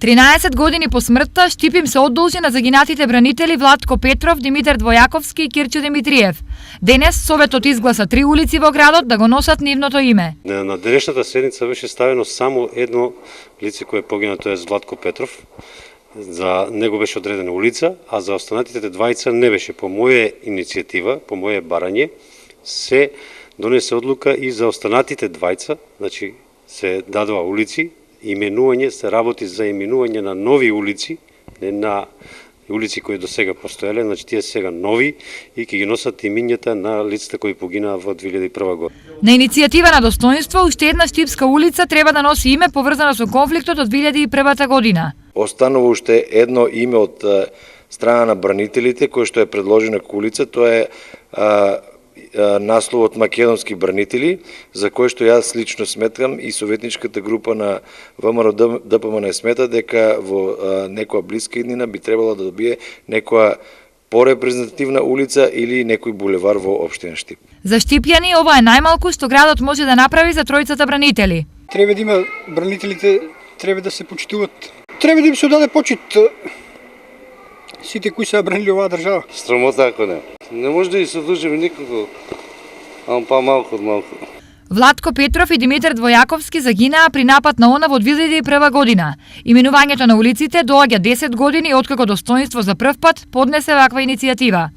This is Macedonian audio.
13 години по смртта Штип се одолжи на загинатите бранители Владко Петров, Димитар Двојаковски и Кирчо Димитриев. Денес Советот изгласа 3 улици во градот да го носат нивното име. На денешната седница беше ставено само едно лице кое погина, тоа е Владко Петров. За него беше одредена улица, а за останатите двајца не беше. По моја иницијатива, по моје барање, се донесе одлука и за останатите двајца, значи се дадува улици, именување, се работи за именување на нови улици, не на улици кои до сега постоеле, значи тие сега нови и ќе ги носат имињата на лицата кои погинаа во 2001 година. На иницијатива на Достоинство, уште една штипска улица треба да носи име поврзано со конфликтот од 2001 година. Останува уште едно име од страна на бранителите, кој што е предложена како улица, тоа е насловот Македонски бранители, за кој што јас лично сметрам и советничката група на ВМРО ДПМН смета дека во некоја блиска иднина би требало да добие некоја порепрезентативна улица или некој булевар во општина Штип. За штипјани ова е најмалку што градот може да направи за тројцата бранители. Треба да има бранителите, треба да се почитуваат. Треба да им се даде почит сите кои се бранили оваа држава. Срамота ако не. Не може да и се одлужиме никако, ама па малку од малку. Владко Петров и Димитар Двојаковски загинаа при напад на ОНА во 2001 година. Именувањето на улиците доаѓа 10 години откако Достоинство за прв пат поднесе ваква иницијатива.